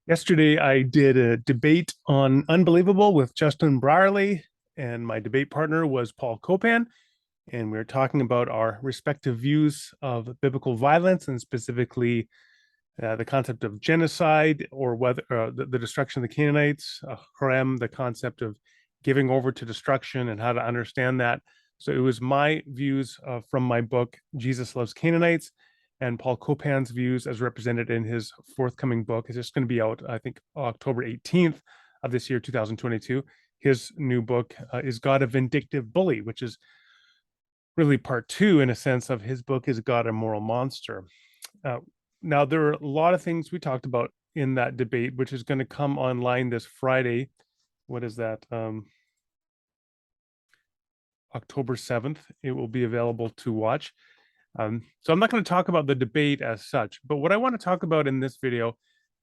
Yesterday, I did a debate on Unbelievable with Justin Brierley, and my debate partner was Paul Copan. And we were talking about our respective views of biblical violence and specifically the concept of genocide or whether the destruction of the Canaanites, harem, the concept of giving over to destruction and how to understand that. So it was my views from my book, Jesus Loves Canaanites, and Paul Copan's views as represented in his forthcoming book. It's just going to be out, I think, October 18th of this year, 2022. His new book is God a Vindictive Bully, which is really part two, in a sense, of his book is God a Moral Monster. Uh, Now, there are a lot of things we talked about in that debate, which is going to come online this Friday. What is that? October 7th. It will be available to watch. So I'm not going to talk about the debate as such, but what I want to talk about in this video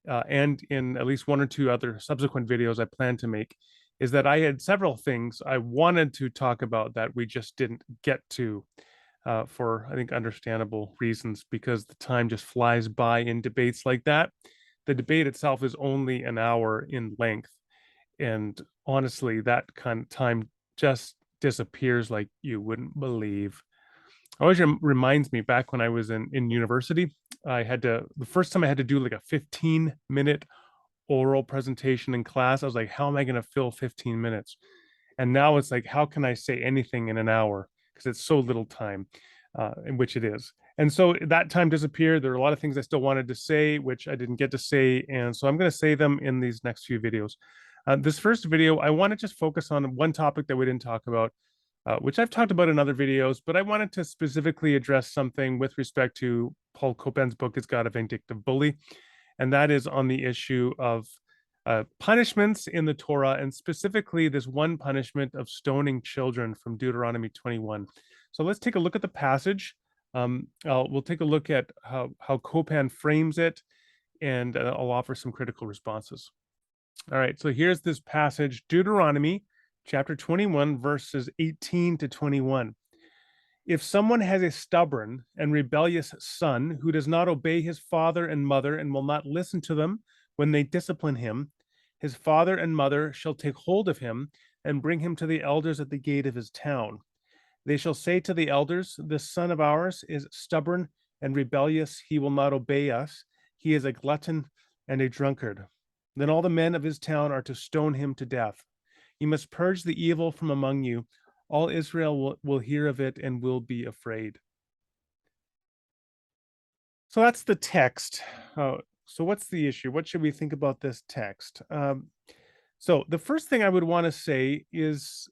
and in at least one or two other subsequent videos I plan to make is that I had several things I wanted to talk about that we just didn't get to for, I think, understandable reasons, because the time just flies by in debates like that. The debate itself is only an hour in length. And honestly, that kind of time just disappears like you wouldn't believe. Always reminds me back when I was in university, the first time I had to do like a 15-minute oral presentation in class. I was like, how am I going to fill 15 minutes? And now it's like, how can I say anything in an hour? Because it's so little time, in which it is. And so that time disappeared. There are a lot of things I still wanted to say, which I didn't get to say. And so I'm going to say them in these next few videos. This first video, I want to just focus on one topic that we didn't talk about, which I've talked about in other videos, but I wanted to specifically address something with respect to Paul Copan's book, It's God a Vindictive Bully, and that is on the issue of punishments in the Torah, and specifically this one punishment of stoning children from Deuteronomy 21. So let's take a look at the passage. We'll take a look at how Copan frames it, and I'll offer some critical responses. All right, so here's this passage, Deuteronomy chapter 21, verses 18 to 21. If someone has a stubborn and rebellious son who does not obey his father and mother and will not listen to them when they discipline him, his father and mother shall take hold of him and bring him to the elders at the gate of his town. They shall say to the elders, this son of ours is stubborn and rebellious. He will not obey us. He is a glutton and a drunkard. Then all the men of his town are to stone him to death. You must purge the evil from among you. All Israel will hear of it and will be afraid. So that's the text. So what's the issue? What should we think about this text? So the first thing I would want to say is,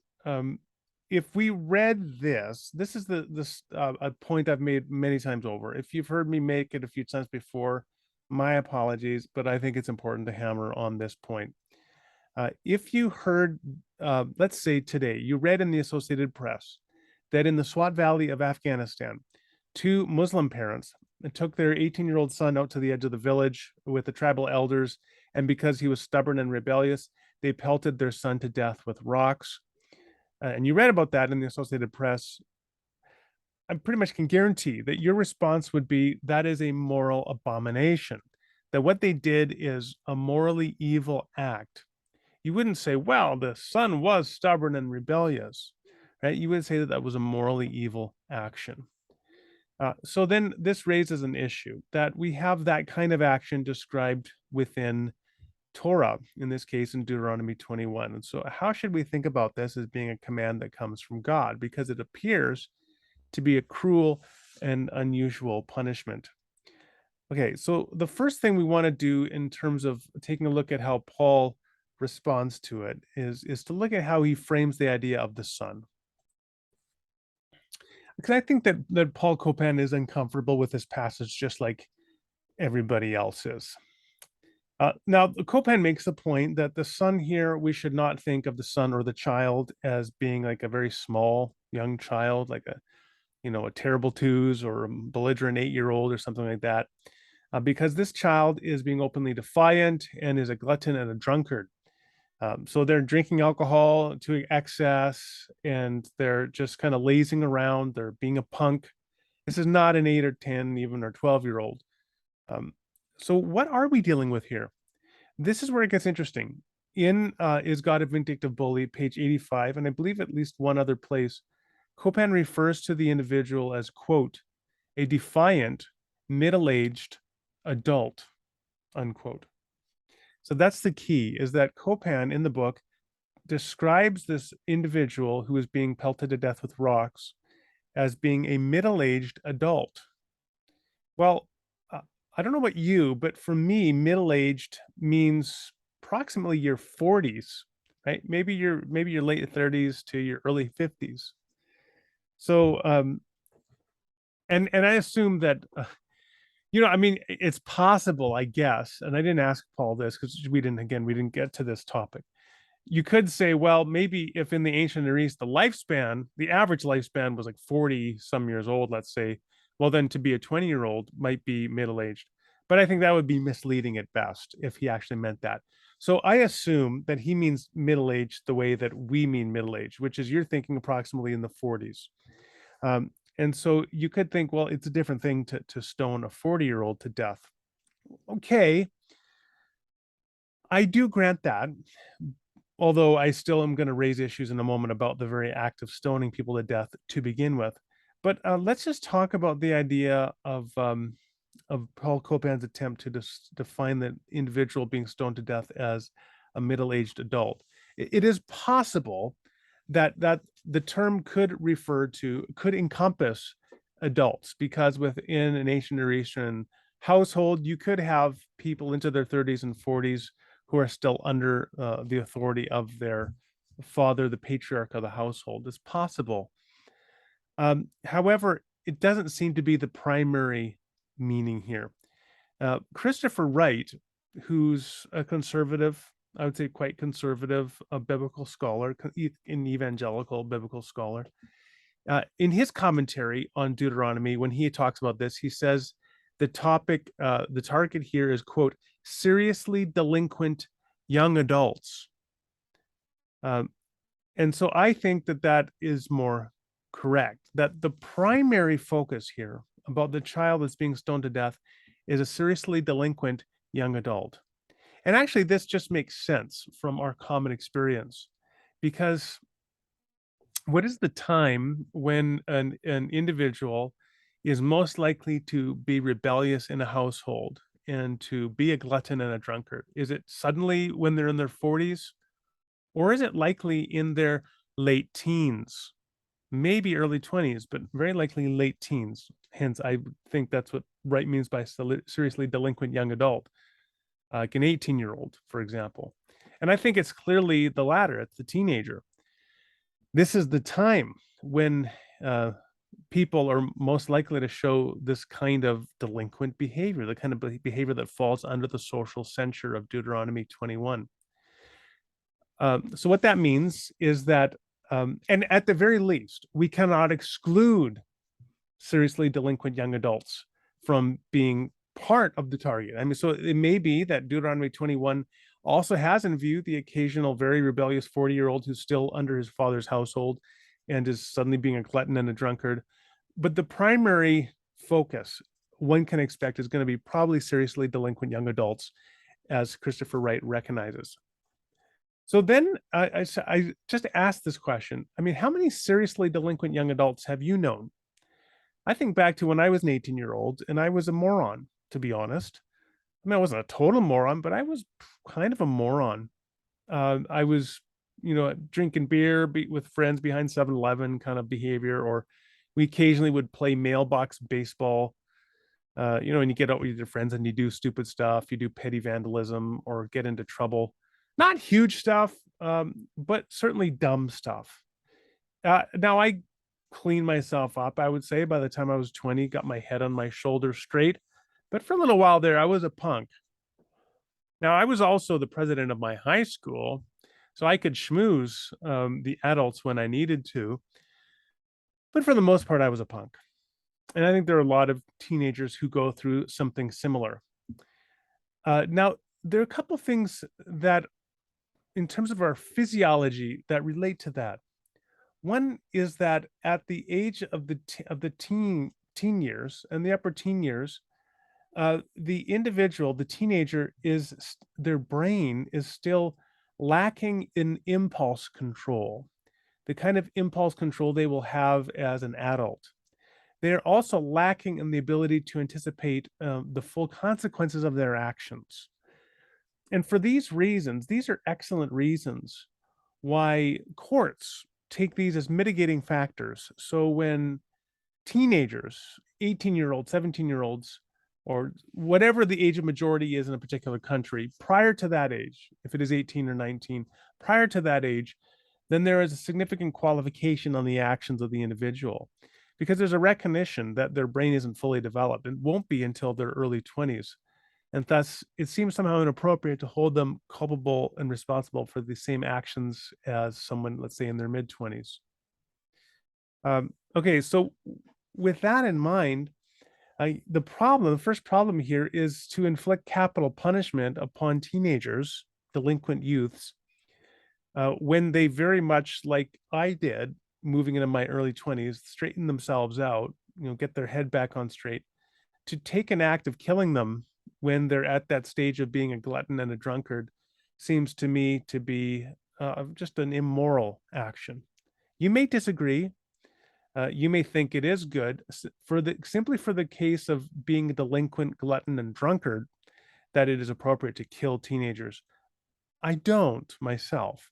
if we read this is a point I've made many times over. If you've heard me make it a few times before, my apologies, but I think it's important to hammer on this point. If you heard, let's say today, you read in the Associated Press that in the Swat Valley of Afghanistan, two Muslim parents took their 18-year-old son out to the edge of the village with the tribal elders, and because he was stubborn and rebellious, they pelted their son to death with rocks. And you read about that in the Associated Press. I pretty much can guarantee that your response would be, that is a moral abomination, that what they did is a morally evil act. You wouldn't say, well, the son was stubborn and rebellious, right? You would say that that was a morally evil action. So then this raises an issue that we have that kind of action described within Torah, in this case in Deuteronomy 21. And so how should we think about this as being a command that comes from God? Because it appears to be a cruel and unusual punishment. Okay, so the first thing we want to do in terms of taking a look at how Paul responds to it is to look at how he frames the idea of the son. Because I think that Paul Copan is uncomfortable with this passage just like everybody else is. Now, Copan makes the point that the son here, we should not think of the son or the child as being like a very small young child, like a terrible twos or a belligerent 8-year-old or something like that, because this child is being openly defiant and is a glutton and a drunkard. So they're drinking alcohol to excess, and they're just kind of lazing around. They're being a punk. This is not an 8 or 10, even or 12-year-old. So what are we dealing with here? This is where it gets interesting. In Is God a Vindictive Bully, page 85, and I believe at least one other place, Copan refers to the individual as, quote, a defiant, middle-aged adult, unquote. So that's the key, is that Copan in the book describes this individual who is being pelted to death with rocks as being a middle-aged adult. Well, I don't know about you, but for me, middle-aged means approximately your 40s, right? Maybe your late 30s to your early 50s. So, and I assume that, I mean, it's possible, I guess, and I didn't ask Paul this because we didn't get to this topic. You could say, well, maybe if in the ancient Near East, the average lifespan was like 40 some years old, let's say, well, then to be a 20-year-old might be middle-aged. But I think that would be misleading at best if he actually meant that. So I assume that he means middle-aged the way that we mean middle-aged, which is you're thinking approximately in the 40s. And so you could think, well, it's a different thing to stone a 40-year-old to death. Okay, I do grant that, although I still am going to raise issues in a moment about the very act of stoning people to death to begin with. But let's just talk about the idea of Paul Copan's attempt to define the individual being stoned to death as a middle-aged adult. It is possible that the term could encompass adults, because within an ancient Near Eastern household, you could have people into their 30s and 40s who are still under the authority of their father, the patriarch of the household. It's possible. However, it doesn't seem to be the primary meaning here. Christopher Wright, who's a conservative, I would say quite conservative, a biblical scholar, an evangelical biblical scholar, in his commentary on Deuteronomy, when he talks about this, he says the target here is, quote, seriously delinquent young adults. And so I think that is more correct, that the primary focus here about the child that's being stoned to death is a seriously delinquent young adult. And actually, this just makes sense from our common experience, because what is the time when an individual is most likely to be rebellious in a household and to be a glutton and a drunkard? Is it suddenly when they're in their 40s? Or is it likely in their late teens? Maybe early 20s, but very likely late teens. Hence, I think that's what Wright means by seriously delinquent young adult, like an 18-year-old, for example. And I think it's clearly the latter. It's the teenager. This is the time when people are most likely to show this kind of delinquent behavior, the kind of behavior that falls under the social censure of Deuteronomy 21. So what that means is that, and at the very least, we cannot exclude seriously delinquent young adults from being part of the target. I mean, so it may be that Deuteronomy 21 also has in view the occasional very rebellious 40-year-old who's still under his father's household and is suddenly being a glutton and a drunkard. But the primary focus one can expect is going to be probably seriously delinquent young adults, as Christopher Wright recognizes. So then I just asked this question. I mean, how many seriously delinquent young adults have you known? I think back to when I was an 18-year-old and I was a moron, to be honest. I mean, I wasn't a total moron, but I was kind of a moron. I was, drinking beer with friends behind 7-Eleven kind of behavior, or we occasionally would play mailbox baseball. And you get out with your friends and you do stupid stuff, you do petty vandalism or get into trouble. Not huge stuff, but certainly dumb stuff. Now I cleaned myself up, I would say, by the time I was 20, got my head on my shoulders straight. But for a little while there, I was a punk. Now, I was also the president of my high school, so I could schmooze the adults when I needed to. But for the most part, I was a punk. And I think there are a lot of teenagers who go through something similar. Now, there are a couple of things that, in terms of our physiology, that relate to that. One is that at the age of the teen years and the upper teen years, The individual, the teenager, their brain is still lacking in impulse control, the kind of impulse control they will have as an adult. They are also lacking in the ability to anticipate the full consequences of their actions. And for these reasons, these are excellent reasons why courts take these as mitigating factors. So when teenagers, 18-year-olds, 17-year-olds, or whatever the age of majority is in a particular country, prior to that age, if it is 18 or 19, prior to that age, then there is a significant qualification on the actions of the individual because there's a recognition that their brain isn't fully developed and won't be until their early 20s. And thus, it seems somehow inappropriate to hold them culpable and responsible for the same actions as someone, let's say, in their mid 20s. Okay, so with that in mind, the first problem here is to inflict capital punishment upon teenagers, delinquent youths, when they very much like I did, moving into my early 20s, straighten themselves out, get their head back on straight, to take an act of killing them when they're at that stage of being a glutton and a drunkard seems to me to be just an immoral action. You may disagree. You may think it is good simply for the case of being a delinquent, glutton, and drunkard that it is appropriate to kill teenagers. I don't myself.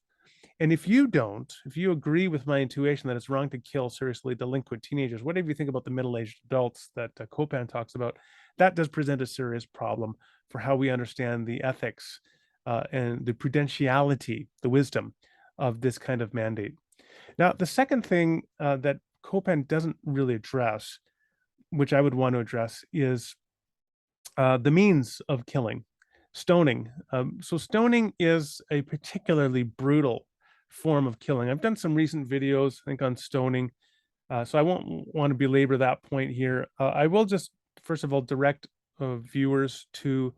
And if you don't, if you agree with my intuition that it's wrong to kill seriously delinquent teenagers, whatever you think about the middle-aged adults that Copan talks about, that does present a serious problem for how we understand the ethics and the prudentiality, the wisdom of this kind of mandate. Now, the second thing that Copan doesn't really address, which I would want to address, is the means of killing, stoning. So stoning is a particularly brutal form of killing. I've done some recent videos, I think, on stoning, so I won't want to belabor that point here. I will just, first of all, direct viewers to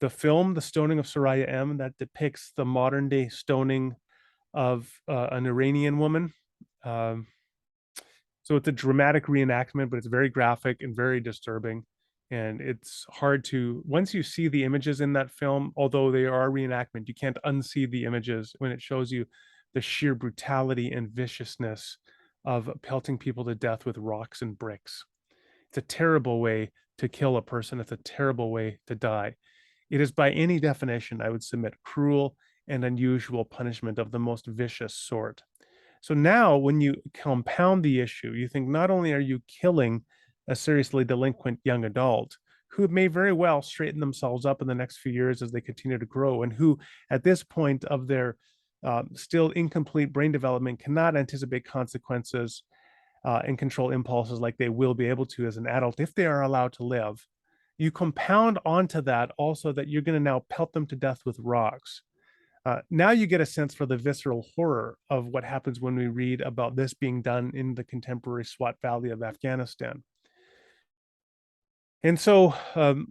the film, The Stoning of Soraya M., that depicts the modern day stoning of an Iranian woman. Um, so it's a dramatic reenactment, but it's very graphic and very disturbing. And it's hard to, once you see the images in that film, although they are reenactment, you can't unsee the images when it shows you the sheer brutality and viciousness of pelting people to death with rocks and bricks. It's a terrible way to kill a person. It's a terrible way to die. It is, by any definition, I would submit, cruel and unusual punishment of the most vicious sort. So now, when you compound the issue, you think not only are you killing a seriously delinquent young adult who may very well straighten themselves up in the next few years as they continue to grow, and who, at this point of their still incomplete brain development, cannot anticipate consequences and control impulses like they will be able to as an adult if they are allowed to live. You compound onto that also that you're going to now pelt them to death with rocks. Now you get a sense for the visceral horror of what happens when we read about this being done in the contemporary Swat Valley of Afghanistan. And so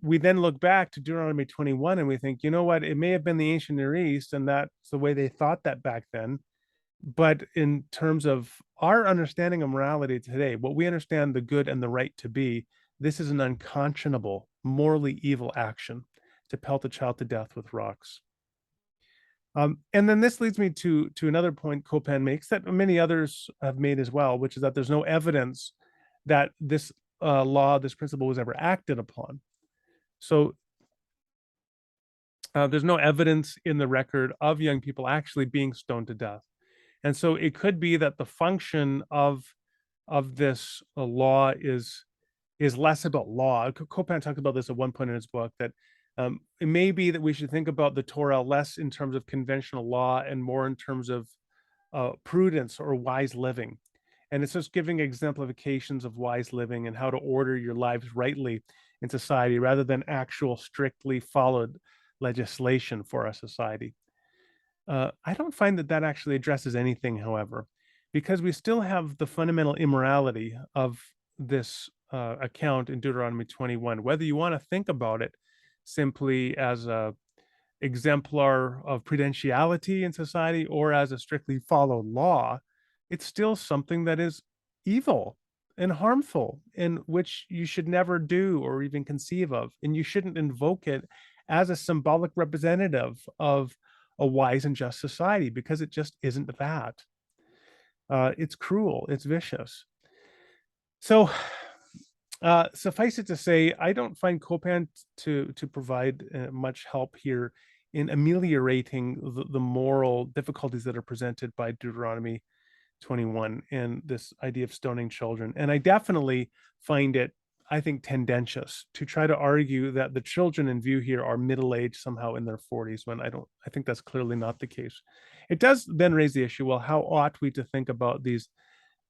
we then look back to Deuteronomy 21 and we think, you know what, it may have been the ancient Near East and that's the way they thought that back then. But in terms of our understanding of morality today, what we understand the good and the right to be, this is an unconscionable, morally evil action to pelt a child to death with rocks. And then this leads me to another point Copan makes that many others have made as well, which is that there's no evidence that this law, this principle was ever acted upon. So there's no evidence in the record of young people actually being stoned to death. And so it could be that the function of this law is less about law. Copan talks about this at one point in his book, that it may be that we should think about the Torah less in terms of conventional law and more in terms of prudence or wise living. And it's just giving exemplifications of wise living and how to order your lives rightly in society rather than actual strictly followed legislation for our society. I don't find that that actually addresses anything, however, because we still have the fundamental immorality of this account in Deuteronomy 21. Whether you want to think about it simply as a exemplar of prudentiality in society or as a strictly followed law, it's still something that is evil. and harmful, and which you should never do or even conceive of. And you shouldn't invoke it as a symbolic representative of a wise and just society, because it just isn't that. It's cruel, it's vicious. So, suffice it to say, I don't find Copan to provide much help here in ameliorating the moral difficulties that are presented by Deuteronomy 21 and this idea of stoning children. And I definitely find it, I think, tendentious to try to argue that the children in view here are middle-aged, somehow in their 40s, when I think that's clearly not the case. It does then raise the issue, well, how ought we to think about these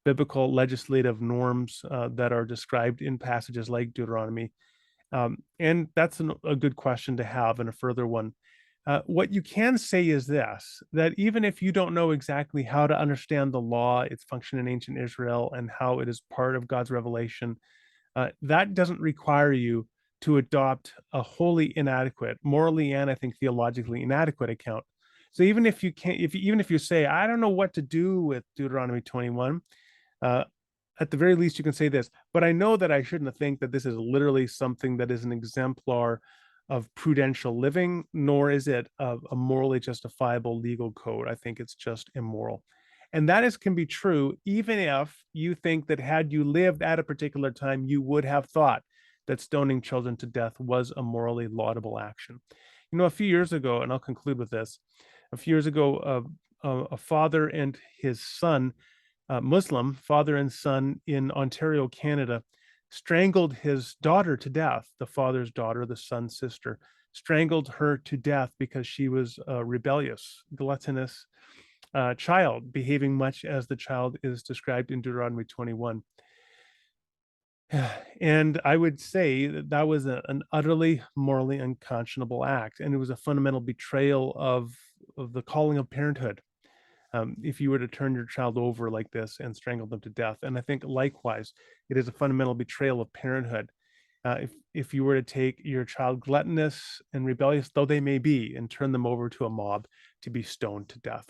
biblical legislative norms that are described in passages like Deuteronomy? And that's a good question to have, and a further one. What you can say is this, that even if you don't know exactly how to understand the law, its function in ancient Israel, and how it is part of God's revelation, that doesn't require you to adopt a wholly inadequate, morally and I think theologically inadequate account. So even if you can't, even if you say, I don't know what to do with Deuteronomy 21, uh, at the very least, you can say this, but I know that I shouldn't think that this is literally something that is an exemplar of prudential living, nor is it a morally justifiable legal code. I think it's just immoral. And that is can be true, even if you think that had you lived at a particular time, you would have thought that stoning children to death was a morally laudable action. You know, a few years ago, and I'll conclude with this, a few years ago, a father and his son, Muslim father and son in Ontario, Canada, strangled his daughter to death. The father's daughter, the son's sister, strangled her to death because she was a rebellious, gluttonous child, behaving much as the child is described in Deuteronomy 21. And I would say that that was an utterly morally unconscionable act, and it was a fundamental betrayal of the calling of parenthood, if you were to turn your child over like this and strangle them to death. And I think likewise, it is a fundamental betrayal of parenthood. If you were to take your child, gluttonous and rebellious though they may be, and turn them over to a mob to be stoned to death.